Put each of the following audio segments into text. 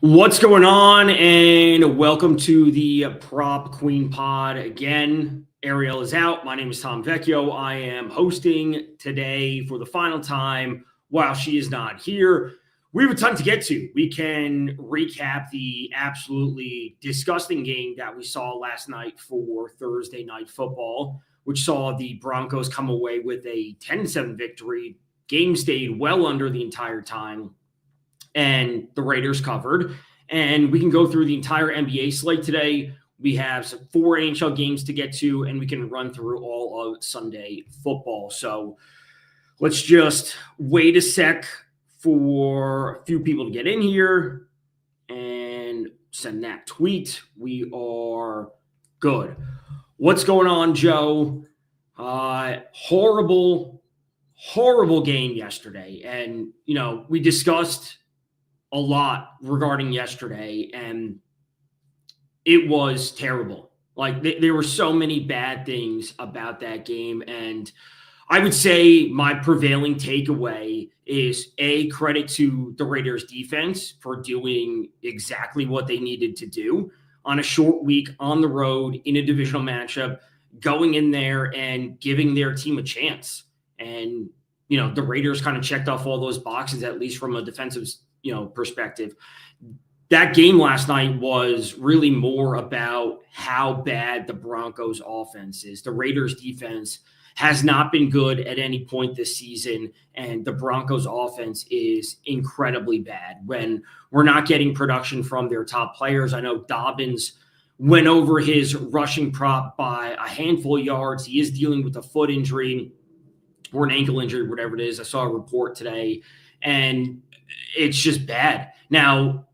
What's going on? And welcome to the Prop Queen Pod. Again, Ariel is out. My name is Tom Vecchio. I am hosting today for the final time while she is not here. We have a ton to get to. We can recap the absolutely disgusting game that we saw last night for Thursday Night Football, which saw the Broncos come away with a 10-7 victory. Game stayed well under the entire time, and the Raiders covered. And we can go through the entire NBA slate today. We have some 4 NHL games to get to, and we can run through all of Sunday football. So let's just wait a sec for a few people to get in here and send that tweet. We are good. What's going on, Joe? Horrible game yesterday. And, we discussed a lot regarding yesterday, and it was terrible. Like, there were so many bad things about that game, and I would say my prevailing takeaway is credit to the Raiders defense for doing exactly what they needed to do on a short week on the road in a divisional matchup, going in there and giving their team a chance. And, the Raiders kind of checked off all those boxes, at least from a defensive perspective. That game last night was really more about how bad the Broncos offense is. The Raiders defense has not been good at any point this season, and the Broncos offense is incredibly bad when we're not getting production from their top players. I know Dobbins went over his rushing prop by a handful of yards. He is dealing with a foot injury or an ankle injury, whatever it is. I saw a report today, and it's just bad. Now,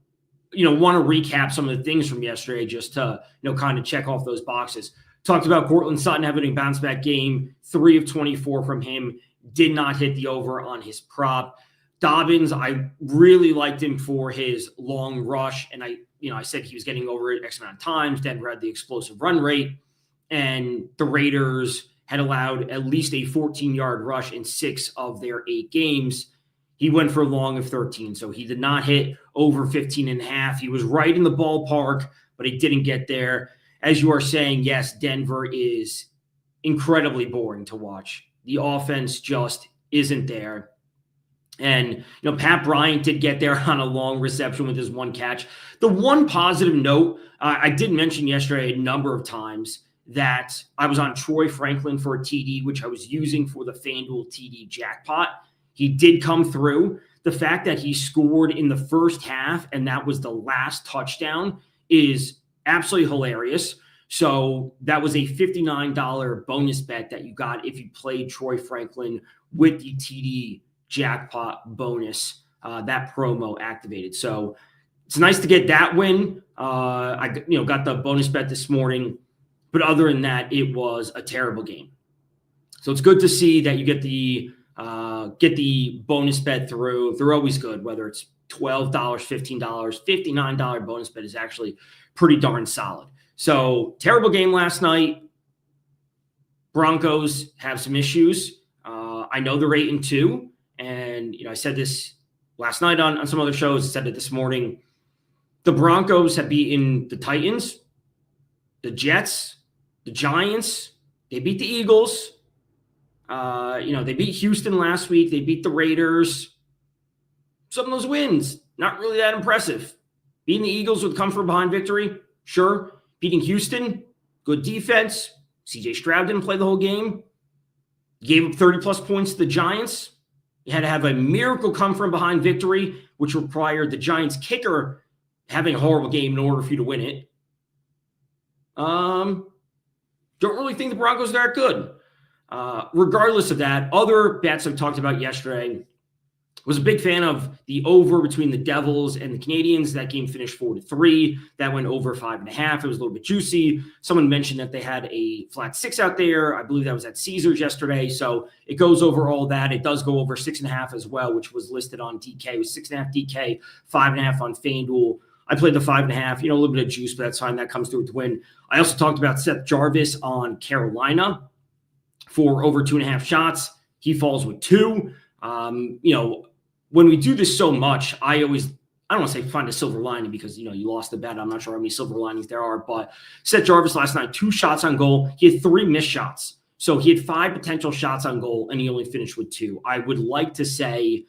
want to recap some of the things from yesterday just to, kind of check off those boxes. Talked about Cortland Sutton having a bounce back game, 3 of 24 from him, did not hit the over on his prop. Dobbins, I really liked him for his long rush. And I said he was getting over it X amount of times. Denver had the explosive run rate, and the Raiders had allowed at least a 14-yard rush in 6 of their 8 games. He went for a long of 13, so he did not hit over 15.5. He was right in the ballpark, but he didn't get there. As you are saying, yes, Denver is incredibly boring to watch. The offense just isn't there. And, Pat Bryant did get there on a long reception with his one catch. The one positive note, I did mention yesterday a number of times that I was on Troy Franklin for a TD, which I was using for the FanDuel TD jackpot. He did come through. The fact that he scored in the first half and that was the last touchdown is absolutely hilarious. So that was a $59 bonus bet that you got if you played Troy Franklin with the TD jackpot bonus, that promo activated. So it's nice to get that win. I got the bonus bet this morning, but other than that, it was a terrible game. So it's good to see that you get the bonus bet through. They're always good, whether it's $12, $15, $59 bonus bet is actually pretty darn solid. So terrible game last night. Broncos have some issues. I know they're 8-2, and I said this last night on some other shows. I said it this morning. The Broncos have beaten the Titans, the Jets, the Giants. They beat the Eagles. They beat Houston last week. They beat the Raiders. Some of those wins, not really that impressive. Beating the Eagles with come from behind victory, sure. Beating Houston, good defense. CJ Stroud didn't play the whole game. Gave up 30-plus points to the Giants. You had to have a miracle come from behind victory, which required the Giants kicker having a horrible game in order for you to win it. Don't really think the Broncos are that good. Regardless of that, other bets I've talked about yesterday, was a big fan of the over between the Devils and the Canadians. That game finished 4-3. That went over 5.5. It was a little bit juicy. Someone mentioned that they had a flat 6 out there. I believe that was at Caesars yesterday. So it goes over all that. It does go over 6.5 as well, which was listed on DK. It was 6.5 DK, 5.5 on FanDuel. I played the 5.5, a little bit of juice, but that's fine. That comes through with the win. I also talked about Seth Jarvis on Carolina for over 2.5 shots. He falls with 2. When we do this so much, I I don't want to say find a silver lining because, you lost the bet. I'm not sure how many silver linings there are, but Seth Jarvis last night, 2 shots on goal. He had 3 missed shots. So he had 5 potential shots on goal, and he only finished with 2. I would like to say,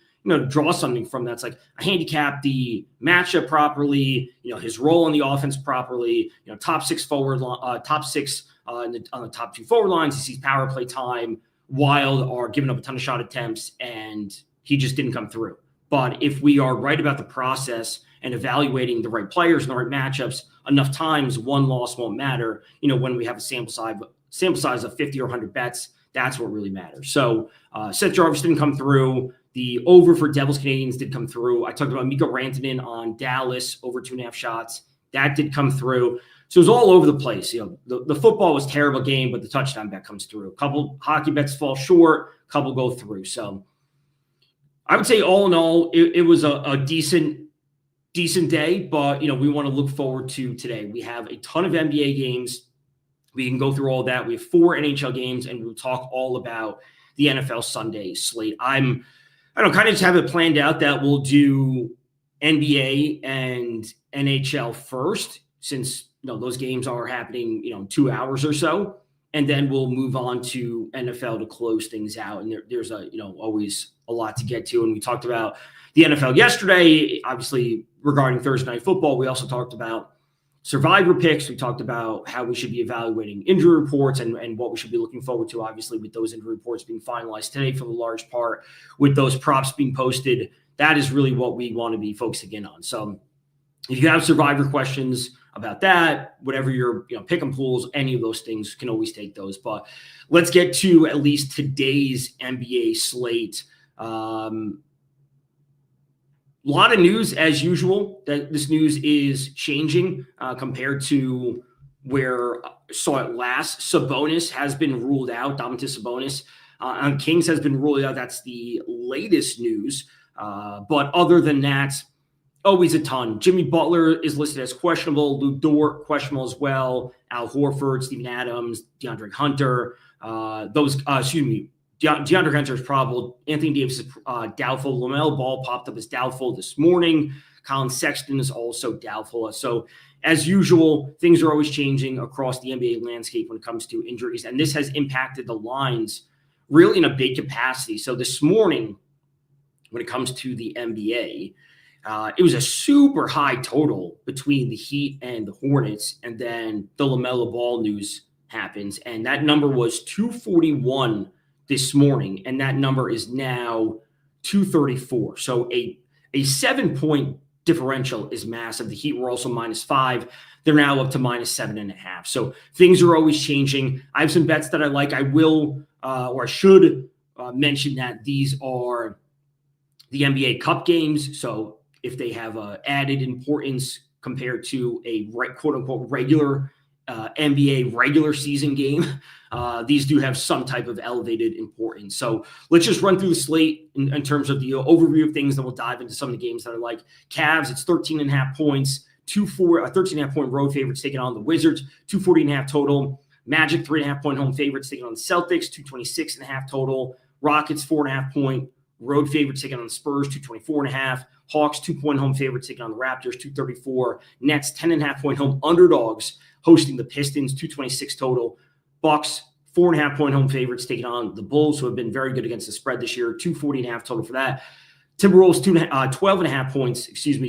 draw something from that. It's like I handicap the matchup properly, his role in the offense properly, top 6 forward, top 6 on the top 2 forward lines. He sees power play time. Wild are giving up a ton of shot attempts, and he just didn't come through. But if we are right about the process and evaluating the right players and the right matchups, enough times one loss won't matter. When we have a sample size of 50 or 100 bets, that's what really matters. So Seth Jarvis didn't come through. The over for Devils Canadians did come through. I talked about Mikko Rantanen on Dallas over 2.5 shots. That did come through. So it was all over the place. The football was a terrible game, but the touchdown bet comes through. A couple hockey bets fall short, a couple go through. So I would say all in all, it was a decent day, but we want to look forward to today. We have a ton of NBA games. We can go through all that. We have 4 NHL games, and we'll talk all about the NFL Sunday slate. I don't kind of just have it planned out that we'll do NBA and NHL first, since those games are happening 2 hours or so, and then we'll move on to NFL to close things out. And there's always a lot to get to. And we talked about the NFL yesterday, obviously regarding Thursday Night Football. We also talked about survivor picks. We talked about how we should be evaluating injury reports and what we should be looking forward to, obviously, with those injury reports being finalized today for the large part, with those props being posted. That is really what we want to be focusing in on. So if you have survivor questions about that, whatever your pick and pools, any of those things, can always take those. But let's get to at least today's NBA slate. A lot of news as usual. That this news is changing compared to where I saw it last. Sabonis has been ruled out. Domantas Sabonis on Kings has been ruled out. That's the latest news. But other than that, always a ton. Jimmy Butler is listed as questionable. Lou Dort, questionable as well. Al Horford, Steven Adams, DeAndre Hunter. DeAndre Hunter is probable. Anthony Davis is doubtful. LaMelo Ball popped up as doubtful this morning. Colin Sexton is also doubtful. So, as usual, things are always changing across the NBA landscape when it comes to injuries. And this has impacted the lines really in a big capacity. So this morning, when it comes to the NBA, it was a super high total between the Heat and the Hornets. And then the LaMelo Ball news happens. And that number was 241 this morning. And that number is now 234. So a 7-point differential is massive. The Heat were also -5. They're now up to -7.5. So things are always changing. I have some bets that I like. I will, or I should mention that these are the NBA Cup games. So if they have added importance compared to a quote unquote regular NBA regular season game, these do have some type of elevated importance. So let's just run through the slate in terms of the overview of things. Then we'll dive into some of the games that are like Cavs. It's 13.5 points, 13.5 point road favorites taking on the Wizards, 240.5 total. Magic 3.5 point home favorites taking on the Celtics, 226.5 total. Rockets 4.5 point road favorites taking on the Spurs, 224.5. Hawks 2-point home favorites taking on the Raptors, 234. Nets 10.5 point home underdogs hosting the Pistons, 226 total. Bucks 4.5 point home favorites taking on the Bulls, who have been very good against the spread this year, 240.5 total for that. Timberwolves 12.5 points,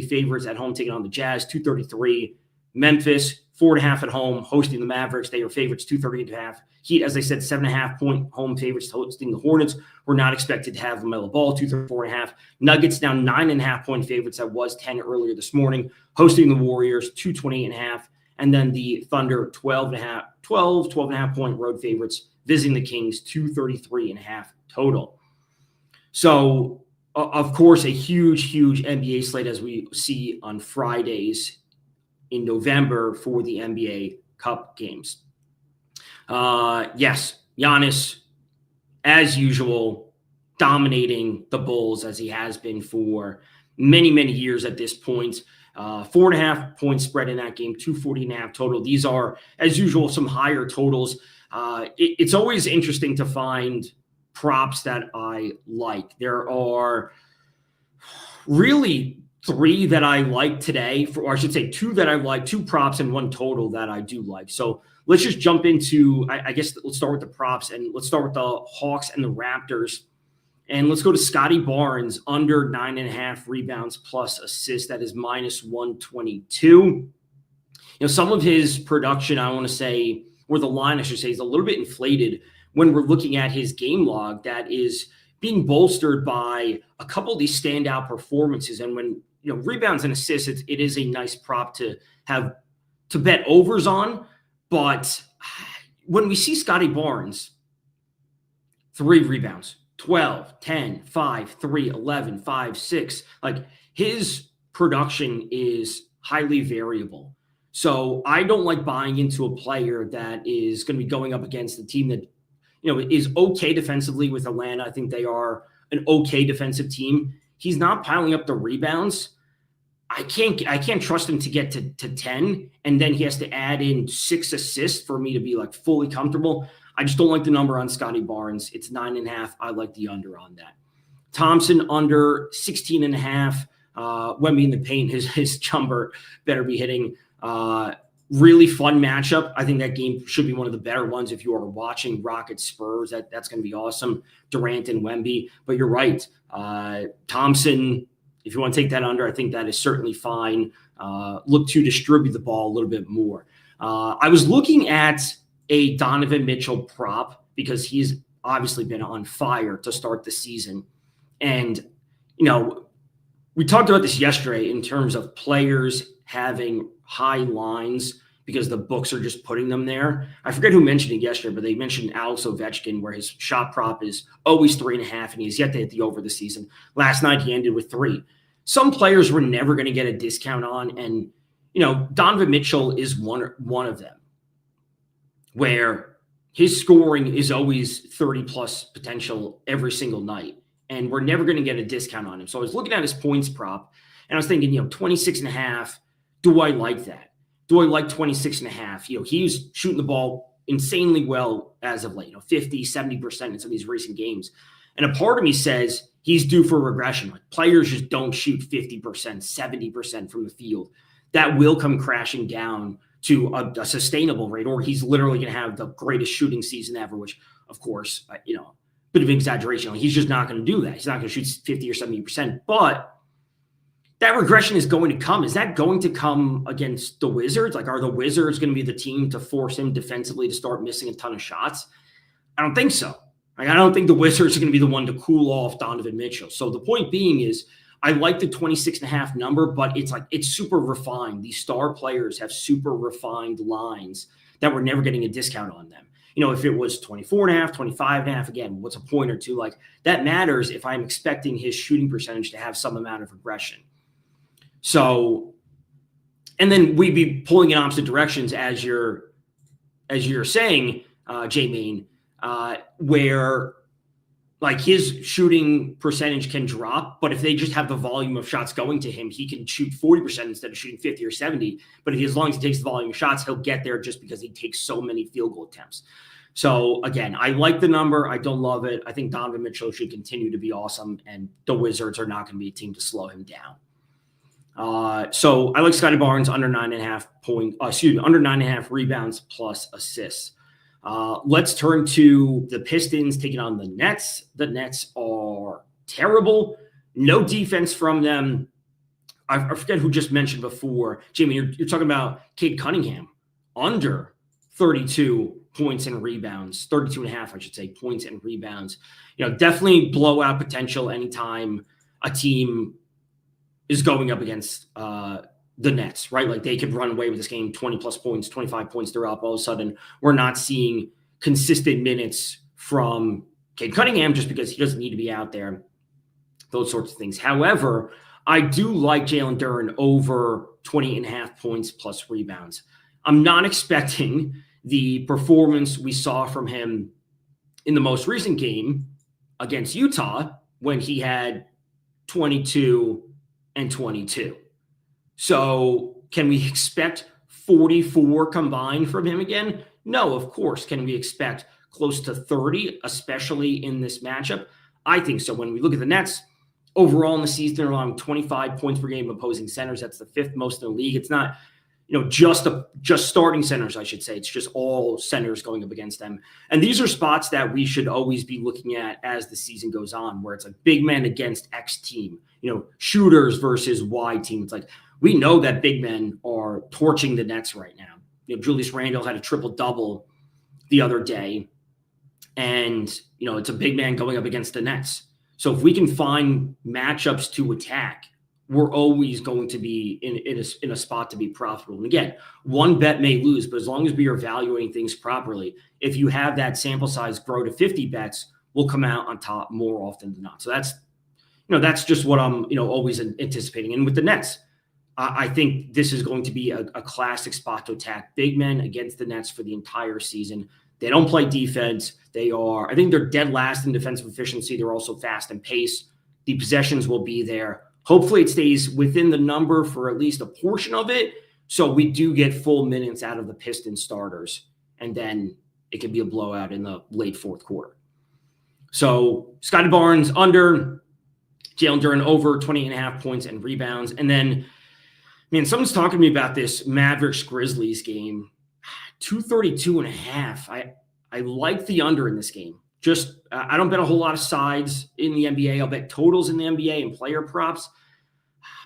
favorites at home taking on the Jazz, 233. Memphis 4.5 at home hosting the Mavericks. They are favorites, 238.5. Heat, as I said, 7.5 point home favorites hosting the Hornets. We're not expected to have LaMelo Ball, 234.5. Nuggets now 9.5 point favorites. That was 10 earlier this morning, hosting the Warriors, 228.5. And then the Thunder 12.5 point road favorites visiting the Kings, 233.5 total. So, of course, a huge NBA slate as we see on Fridays in November for the NBA Cup games. Yes, Giannis, as usual, dominating the Bulls as he has been for many years at this point. 4.5 point spread in that game, 240.5 total. These are, as usual, some higher totals. It's always interesting to find props that I like. There are really three that I like today, or I should say two that I like, two props and one total that I do like. So let's just jump into, I guess let's start with the props, and let's start with the Hawks and the Raptors. And let's go to Scotty Barnes, under 9.5 rebounds plus assists. That is minus 122. Some of his production, I want to say, or the line, I should say, is a little bit inflated when we're looking at his game log that is being bolstered by a couple of these standout performances. And when, rebounds and assists, it is a nice prop to have to bet overs on. But when we see Scotty Barnes, 3 rebounds, 12, 10, 5, 3, 11, 5, 6, like his production is highly variable. So I don't like buying into a player that is going to be going up against a team that, is okay defensively with Atlanta. I think they are an okay defensive team. He's not piling up the rebounds. I can't trust him to get to 10, and then he has to add in 6 assists for me to be like fully comfortable. I just don't like the number on Scotty Barnes. It's 9.5. I like the under on that. Thompson under 16.5. Wemby in the paint, his jumper better be hitting. Really fun matchup. I think that game should be one of the better ones if you are watching Rockets Spurs. That's going to be awesome. Durant and Wemby. But you're right. Thompson, if you want to take that under, I think that is certainly fine. Look to distribute the ball a little bit more. I was looking at a Donovan Mitchell prop because he's obviously been on fire to start the season. And, we talked about this yesterday in terms of players having high lines because the books are just putting them there. I forget who mentioned it yesterday, but they mentioned Alex Ovechkin, where his shot prop is always 3.5, and he's yet to hit the over this season. Last night, he ended with 3. Some players were never going to get a discount on, and, Donovan Mitchell is one of them, where his scoring is always 30-plus potential every single night. And we're never going to get a discount on him. So I was looking at his points prop, and I was thinking, 26.5, do I like that? Do I like 26.5? He's shooting the ball insanely well as of late, 50, 70% in some of these recent games. And a part of me says he's due for regression. Like, players just don't shoot 50%, 70% from the field. That will come crashing down to a sustainable rate, or he's literally going to have the greatest shooting season ever, which, of course, bit of an exaggeration. He's just not going to do that. He's not going to shoot 50 or 70%. But that regression is going to come. Is that going to come against the Wizards? Like, are the Wizards going to be the team to force him defensively to start missing a ton of shots? I don't think so. Like, I don't think the Wizards are going to be the one to cool off Donovan Mitchell. So the point being is, I like the 26.5 number, but it's super refined. These star players have super refined lines that we're never getting a discount on them. If it was 24.5, 25.5, again, what's a point or two? Like, that matters if I'm expecting his shooting percentage to have some amount of regression. So, and then we'd be pulling in opposite directions as you're saying, J-Main, where like his shooting percentage can drop, but if they just have the volume of shots going to him, he can shoot 40% instead of shooting 50 or 70. But as long as he takes the volume of shots, he'll get there just because he takes so many field goal attempts. So again, I like the number. I don't love it. I think Donovan Mitchell should continue to be awesome, and the Wizards are not going to be a team to slow him down. So I like Scotty Barnes under 9.5 rebounds plus assists. Let's turn to the Pistons taking on the Nets. The Nets are terrible. No defense from them. I forget who just mentioned before. Jamie, you're talking about Cade Cunningham under 32 points and rebounds, 32.5, I should say, points and rebounds. Definitely blowout potential anytime a team is going up against the Nets, right? Like, they could run away with this game, 20-plus points, 25 points, they're up. All of a sudden, we're not seeing consistent minutes from Cade Cunningham just because he doesn't need to be out there, those sorts of things. However, I do like Jalen Duren over 20.5 points plus rebounds. I'm not expecting the performance we saw from him in the most recent game against Utah when he had 22 and 22. So can we expect 44 combined from him again? No, of course. Can we expect close to 30, especially in this matchup? I think so. When we look at the Nets, overall in the season. They're allowing 25 points per game opposing centers. That's the 5th most in the league. It's not, just starting centers, I should say. It's just all centers going up against them. And these are spots that we should always be looking at as the season goes on, where it's like big men against X team, shooters versus Y team. It's like, we know that big men are torching the Nets right now. Julius Randle had a triple-double the other day, and, it's a big man going up against the Nets. So if we can find matchups to attack, we're always going to be in a spot to be profitable. And again, one bet may lose, but as long as we are evaluating things properly, if you have that sample size grow to 50 bets, we'll come out on top more often than not. So that's just what I'm, always anticipating. And with the Nets, I think this is going to be a classic spot to attack big men against the Nets for the entire season. They don't play defense. I think they're dead last in defensive efficiency. They're also fast in pace. The possessions will be there. Hopefully it stays within the number for at least a portion of it, so we do get full minutes out of the Pistons starters, and then it could be a blowout in the late fourth quarter. So Scotty Barnes under, Jalen Duren over 20.5 points and rebounds. And then, someone's talking to me about this Mavericks-Grizzlies game. 232.5. I like the under in this game. Just, I don't bet a whole lot of sides in the NBA. I'll bet totals in the NBA and player props.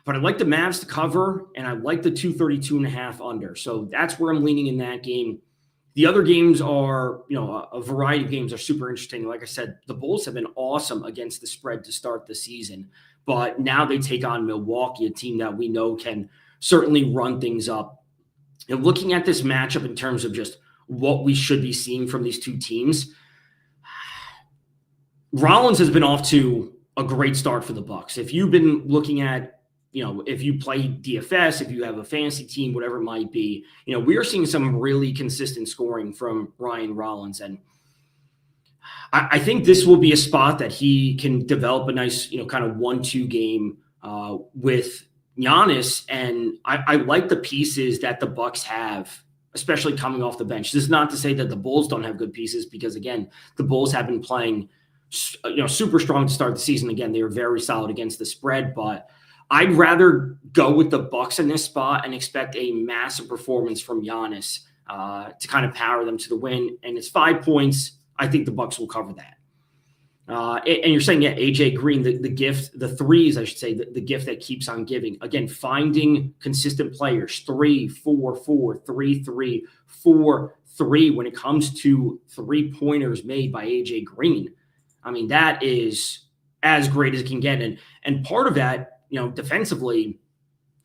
But I like the Mavs to cover, and I like the 232.5 under. So that's where I'm leaning in that game. The other games are, a variety of games are super interesting. Like I said, the Bulls have been awesome against the spread to start the season. But now they take on Milwaukee, a team that we know can certainly run things up. And looking at this matchup in terms of just what we should be seeing from these two teams, Rollins has been off to a great start for the Bucks. If you've been looking at, if you play DFS, if you have a fantasy team, whatever it might be, we are seeing some really consistent scoring from Ryan Rollins. And I think this will be a spot that he can develop a nice, kind of 1-2 game with Giannis. And I like the pieces that the Bucks have, especially coming off the bench. This is not to say that the Bulls don't have good pieces, because again, the Bulls have been playing super strong to start the season. Again, they were very solid against the spread, but I'd rather go with the Bucks in this spot and expect a massive performance from Giannis to kind of power them to the win. And it's 5 points. I think the Bucks will cover that. And you're saying, AJ Green, the gift, the threes, I should say, the gift that keeps on giving. Again, finding consistent players, 3-4-4, 3-3, 4-3 when it comes to 3-pointers made by AJ Green. That is as great as it can get. And part of that, defensively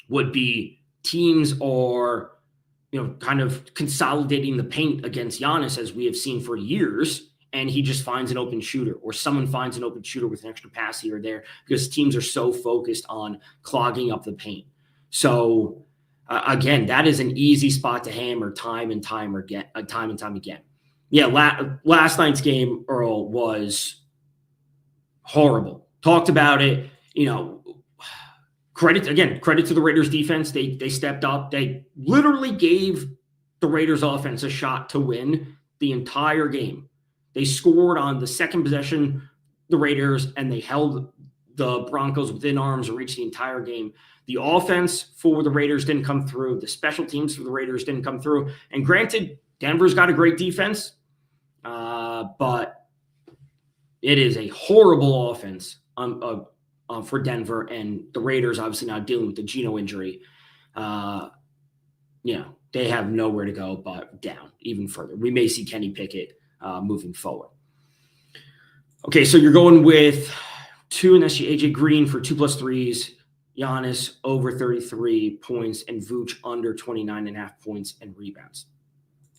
would be teams are, kind of consolidating the paint against Giannis, as we have seen for years. And he just finds an open shooter, or someone finds an open shooter with an extra pass here or there, because teams are so focused on clogging up the paint. So again, that is an easy spot to hammer time and time again. Yeah. Last night's game, Earl, was horrible. Talked about it, credit to the Raiders defense. They stepped up. They literally gave the Raiders offense a shot to win the entire game. They scored on the second possession, the Raiders, and they held the Broncos within arm's reach the entire game. The offense for the Raiders didn't come through. The special teams for the Raiders didn't come through. And granted, Denver's got a great defense, but it is a horrible offense for Denver, and the Raiders obviously now dealing with the Geno injury. They have nowhere to go but down even further. We may see Kenny Pickett moving forward. Okay, so you're going with 2 in SG, AJ Green for 2+ threes, Giannis over 33 points, and Vooch under 29.5 points and rebounds.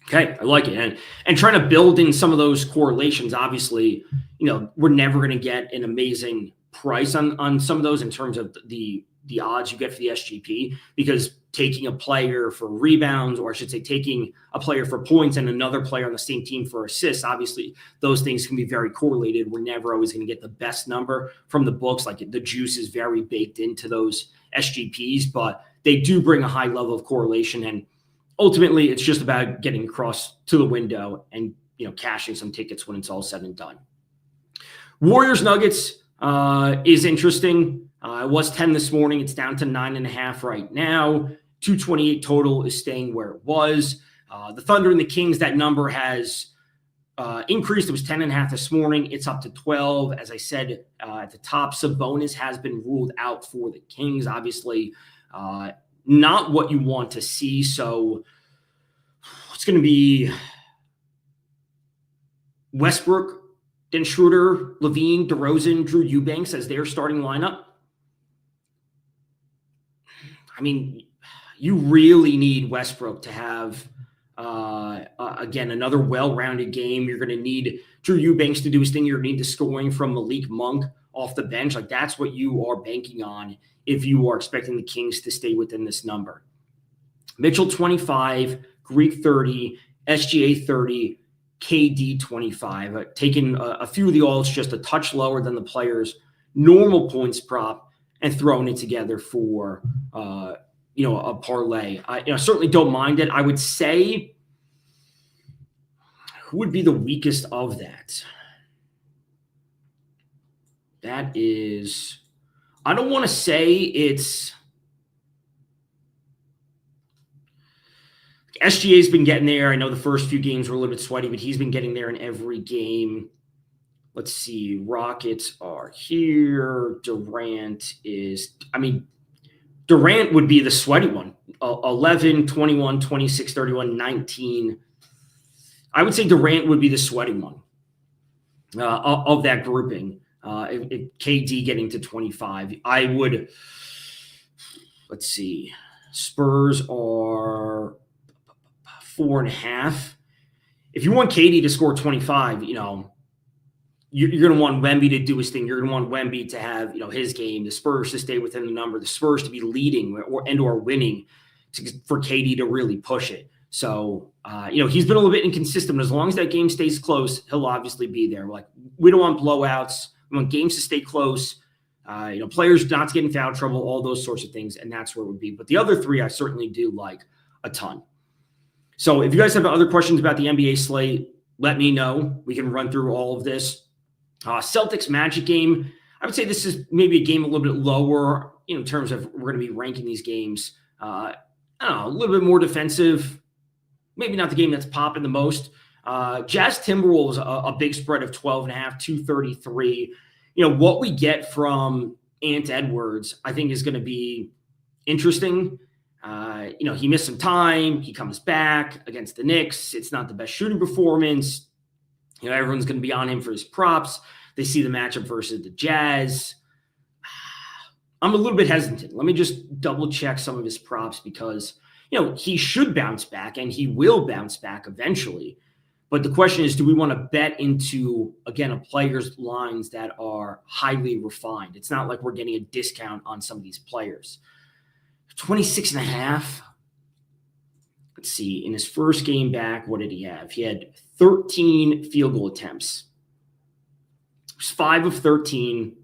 Okay, I like it. And trying to build in some of those correlations. Obviously, we're never going to get an amazing price on some of those in terms of the odds you get for the SGP, because taking a player for rebounds, or I should say taking a player for points and another player on the same team for assists, obviously those things can be very correlated. We're never always going to get the best number from the books. Like, the juice is very baked into those SGPs, but they do bring a high level of correlation. And ultimately, it's just about getting across to the window and cashing some tickets when it's all said and done. Warriors Nuggets. is interesting. It was 10 this morning. It's down to 9.5 right now. 228 total is staying where it was. The Thunder and the Kings, that number has increased. It was 10.5 this morning. It's up to 12. As I said at the top, Sabonis has been ruled out for the Kings. Obviously, not what you want to see. So it's going to be Westbrook, then Schroeder, Levine, DeRozan, Drew Eubanks as their starting lineup. I mean, you really need Westbrook to have, again, another well-rounded game. You're going to need Drew Eubanks to do his thing. You're going to need the scoring from Malik Monk off the bench. Like, that's what you are banking on if you are expecting the Kings to stay within this number. Mitchell, 25, Greek, 30, SGA, 30, KD, 25. Taking a few of the alts just a touch lower than the players' normal points prop and throwing it together for a parlay. I certainly don't mind it. I would say, who would be the weakest of that? That is, I don't want to say it's SGA's been getting there. I know the first few games were a little bit sweaty, but he's been getting there in every game. Let's see. Rockets are here. Durant would be the sweaty one. 11, 21, 26, 31, 19. I would say Durant would be the sweaty one of that grouping. If KD getting to 25. I would, let's see. Spurs are 4.5. If you want KD to score 25, you're going to want Wemby to do his thing. You're going to want Wemby to have, his game, the Spurs to stay within the number, the Spurs to be leading or winning for KD to really push it. So, he's been a little bit inconsistent. As long as that game stays close, he'll obviously be there. Like, we don't want blowouts. We want games to stay close. Players not to get in foul trouble, all those sorts of things. And that's where it would be. But the other three, I certainly do like a ton. So if you guys have other questions about the NBA slate, let me know. We can run through all of this. Celtics Magic game. I would say this is maybe a game a little bit lower in terms of we're going to be ranking these games. I don't know, a little bit more defensive. Maybe not the game that's popping the most. Jazz Timberwolves, a big spread of 12.5, 233. What we get from Ant Edwards, I think, is going to be interesting. He missed some time. He comes back against the Knicks. It's not the best shooting performance. Everyone's going to be on him for his props. They see the matchup versus the Jazz. I'm a little bit hesitant. Let me just double check some of his props because, he should bounce back and he will bounce back eventually. But the question is, do we want to bet into, again, a player's lines that are highly refined? It's not like we're getting a discount on some of these players. 26.5. Let's see. In his first game back, what did he have? He had 13 field goal attempts. It was 5 of 13.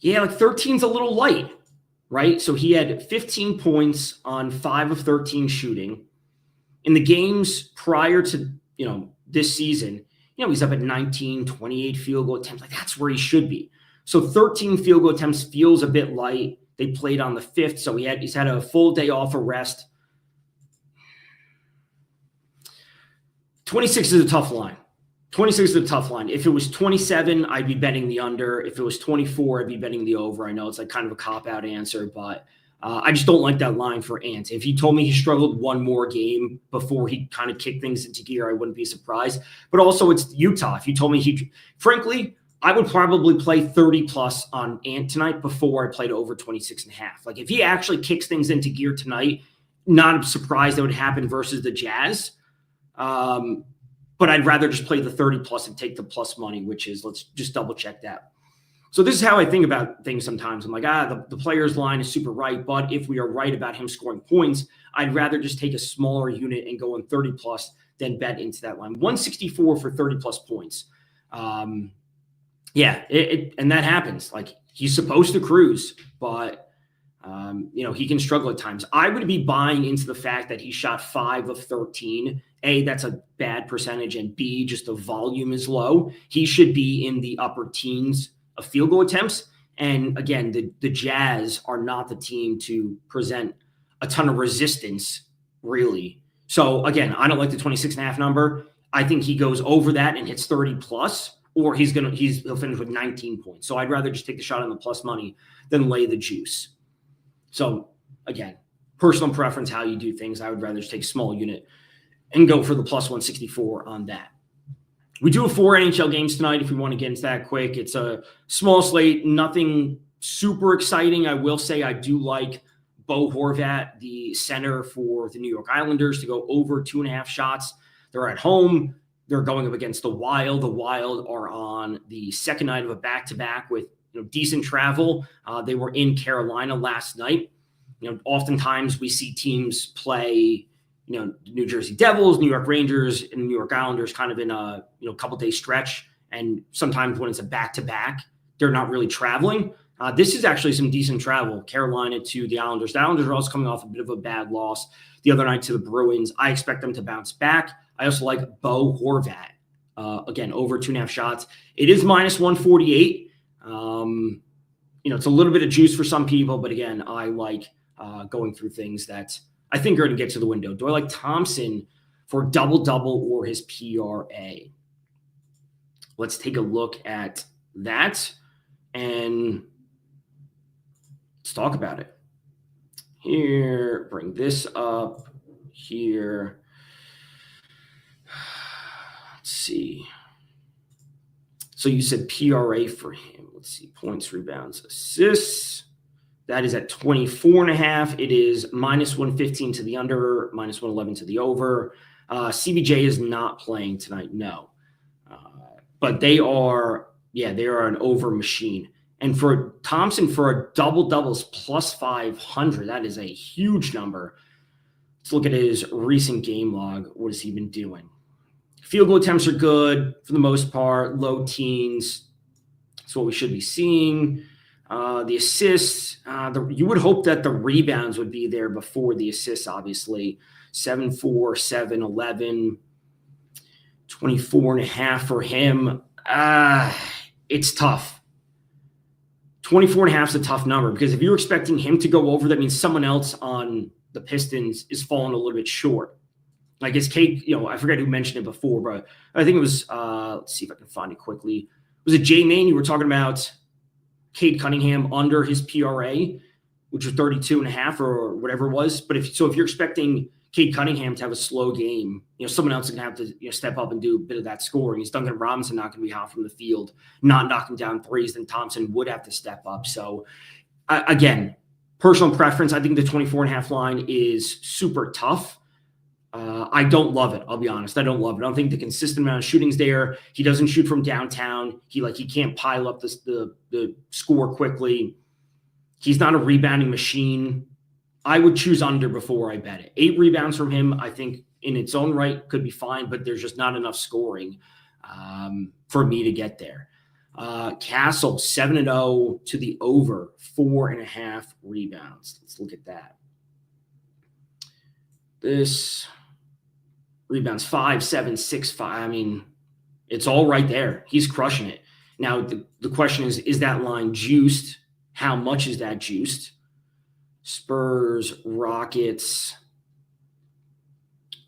Yeah, 13's a little light, right? So he had 15 points on 5 of 13 shooting. In the games prior to, this season, he's up at 19, 28 field goal attempts. That's where he should be. So 13 field goal attempts feels a bit light. They played on the 5th, so he's had a full day off of rest. 26 is a tough line. 26 is a tough line. If it was 27, I'd be betting the under. If it was 24, I'd be betting the over. I know it's kind of a cop-out answer, but I just don't like that line for Ant. If he told me he struggled one more game before he kind of kicked things into gear, I wouldn't be surprised. But also, it's Utah. If you told me frankly, I would probably play 30 plus on Ant tonight before I played over 26.5. If he actually kicks things into gear tonight, not surprised that would happen versus the Jazz. But I'd rather just play the 30 plus and take the plus money, which is, let's just double check that. So this is how I think about things sometimes. I'm like, the player's line is super right, but if we are right about him scoring points, I'd rather just take a smaller unit and go in 30 plus than bet into that line. 164 for 30 plus points. And that happens. He's supposed to cruise, but He can struggle at times. I would be buying into the fact that he shot 5 of 13. A, that's a bad percentage, and B, just the volume is low. He should be in the upper teens of field goal attempts. And again, the Jazz are not the team to present a ton of resistance, really. So again, I don't like the 26.5 number. I think he goes over that and hits 30 plus, or he'll finish with 19 points. So I'd rather just take the shot on the plus money than lay the juice. So again, personal preference, how you do things. I would rather just take small unit and go for the plus 164 on that. We do have 4 NHL games tonight if we want to get into that quick. It's a small slate, nothing super exciting. I will say I do like Bo Horvat, the center for the New York Islanders, to go over 2.5 shots. They're at home. They're going up against the Wild. The Wild are on the second night of a back-to-back with decent travel. They were in Carolina last night. Oftentimes we see teams play, New Jersey Devils, New York Rangers, and New York Islanders kind of in a couple-day stretch. And sometimes when it's a back-to-back, they're not really traveling. This is actually some decent travel. Carolina to the Islanders. The Islanders are also coming off a bit of a bad loss the other night to the Bruins. I expect them to bounce back. I also like Bo Horvat. Again, over 2.5 shots. It is minus 148. It's a little bit of juice for some people, but again, I like going through things that I think are going to get to the window. Do I like Thompson for double-double or his PRA? Let's take a look at that, and let's talk about it. Here, bring this up here. Let's see. So you said PRA for him. Let's see. Points, rebounds, assists. That is at 24.5. It is minus 115 to the under, minus 111 to the over. CBJ is not playing tonight, no. But they are an over machine. And for Thompson, for a double-doubles plus 500, that is a huge number. Let's look at his recent game log. What has he been doing? Field goal attempts are good for the most part, low teens. That's what we should be seeing. The assists, you would hope that the rebounds would be there before the assists, obviously. 7-4, 7-11, 24.5 for him. It's tough. 24.5 is a tough number because if you're expecting him to go over, that means someone else on the Pistons is falling a little bit short. Like it's Kate, I forget who mentioned it before, but I think it was, let's see if I can find it quickly. Was it Jay Main? You were talking about Cade Cunningham under his PRA, which was 32.5 or whatever it was. But if you're expecting Cade Cunningham to have a slow game, someone else is going to have to step up and do a bit of that scoring. Is Duncan Robinson not going to be hot from the field, not knocking down threes? Then Thompson would have to step up. So again, personal preference. I think the 24.5 line is super tough. I don't love it. I'll be honest. I don't love it. I don't think the consistent amount of shooting's there. He doesn't shoot from downtown. He can't pile up the score quickly. He's not a rebounding machine. I would choose under before I bet it. 8 rebounds from him, I think in its own right could be fine, but there's just not enough scoring for me to get there. Castle 7-0 to the over, 4.5 rebounds. Let's look at that. This rebounds 5, 7, 6, 5. I mean, it's all right there. He's crushing it. Now, the question is that line juiced? How much is that juiced? Spurs, Rockets.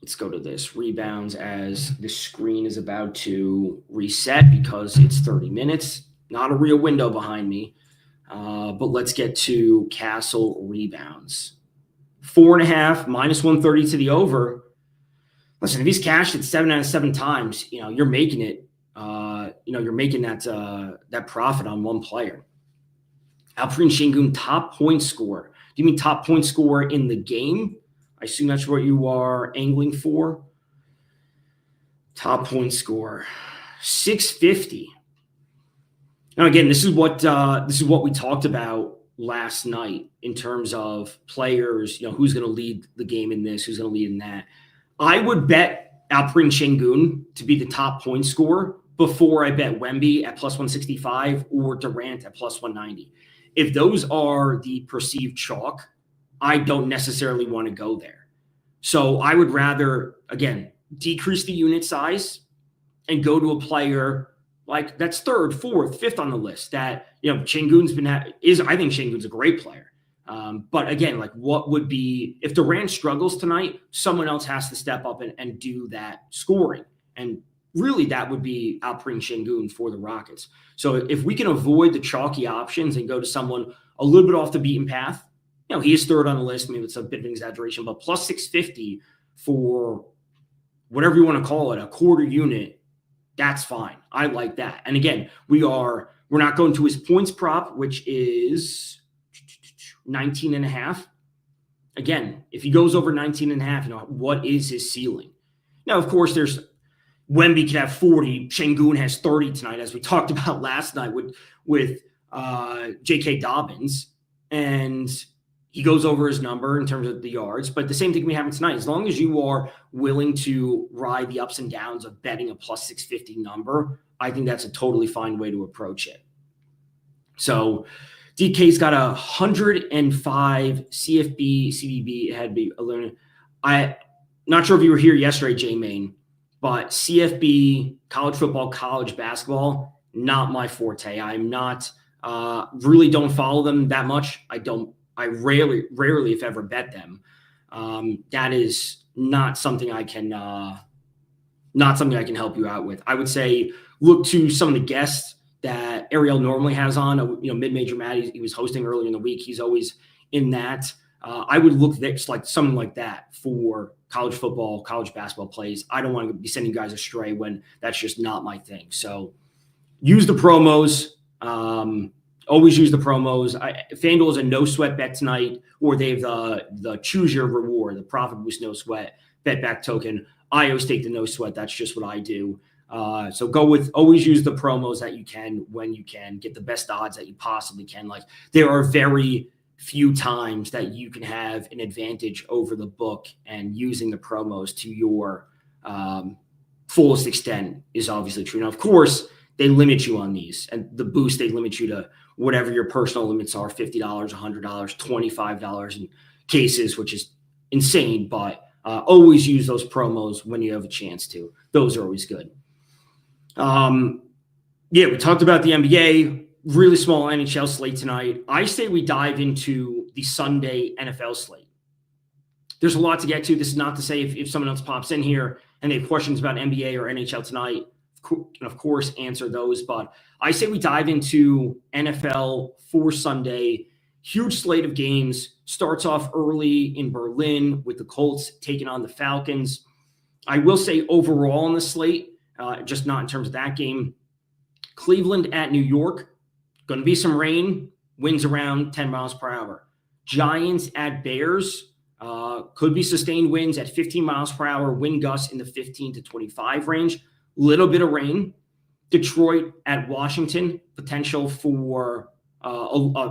Let's go to this. Rebounds as the screen is about to reset because it's 30 minutes. Not a real window behind me. But let's get to Castle rebounds. 4.5, minus 130 to the over. Listen, if he's cashed it 7 out of 7 times, you're making it. You're making that profit on one player. Alperen Sengun, top point scorer. Do you mean top point scorer in the game? I assume that's what you are angling for. Top point scorer, 650. Now again, this is what we talked about last night in terms of players, who's going to lead the game in this, who's going to lead in that. I would bet Alperen Sengun to be the top point scorer before I bet Wemby at plus 165 or Durant at plus 190. if those are the perceived chalk, I don't necessarily want to go there. So I would rather, again, decrease the unit size and go to a player like that's third, fourth, fifth on the list. That Şengün's I think Şengün's a great player. But again, like what would be if Durant struggles tonight, someone else has to step up and do that scoring. And really that would be Alperen Şengün for the Rockets. So if we can avoid the chalky options and go to someone a little bit off the beaten path, he is third on the list. Maybe it's a bit of an exaggeration, but plus 650 for whatever you want to call it, a quarter unit, that's fine. I like that. And again, we're not going to his points prop, which is 19.5. Again, if he goes over 19.5, what is his ceiling? Now, of course, there's Wemby could have 40. Şengün has 30 tonight, as we talked about last night with J.K. Dobbins. And he goes over his number in terms of the yards, but the same thing we have tonight. As long as you are willing to ride the ups and downs of betting a plus 650 number, I think that's a totally fine way to approach it. So DK's got 105 CFB, CDB. It had to be eliminated. I'm not sure if you were here yesterday, J-Main, but CFB, college football, college basketball, not my forte. I'm not really don't follow them that much. I rarely, if ever, bet them. That is not something I can help you out with. I would say look to some of the guests that Ariel normally has on. Mid-Major Matt, he was hosting earlier in the week. He's always in that. I would look like something like that for college football, college basketball plays. I don't want to be sending you guys astray when that's just not my thing. So use the promos. Always use the promos. FanDuel is a no sweat bet tonight, or they have the choose your reward, the profit boost no sweat bet back token. I always take the no sweat. That's just what I do. So always use the promos that you can when you can get the best odds that you possibly can. Like there are very few times that you can have an advantage over the book, and using the promos to your fullest extent is obviously true. Now, of course, they limit you on these, and the boost, they limit you to whatever your personal limits are, $50, $100, $25 in cases, which is insane, but always use those promos when you have a chance to. Those are always good. We talked about the NBA, really small NHL slate tonight. I say we dive into the Sunday NFL slate. There's a lot to get to. This is not to say if someone else pops in here and they have questions about NBA or NHL tonight, and of course answer those, but I say we dive into NFL for Sunday. Huge slate of games. Starts off early in Berlin with the Colts taking on the Falcons. I will say overall on the slate, just not in terms of that game, Cleveland at New York, going to be some rain, winds around 10 miles per hour. Giants at Bears, could be sustained winds at 15 miles per hour, wind gusts in the 15 to 25 range. Little bit of rain. Detroit at Washington, potential for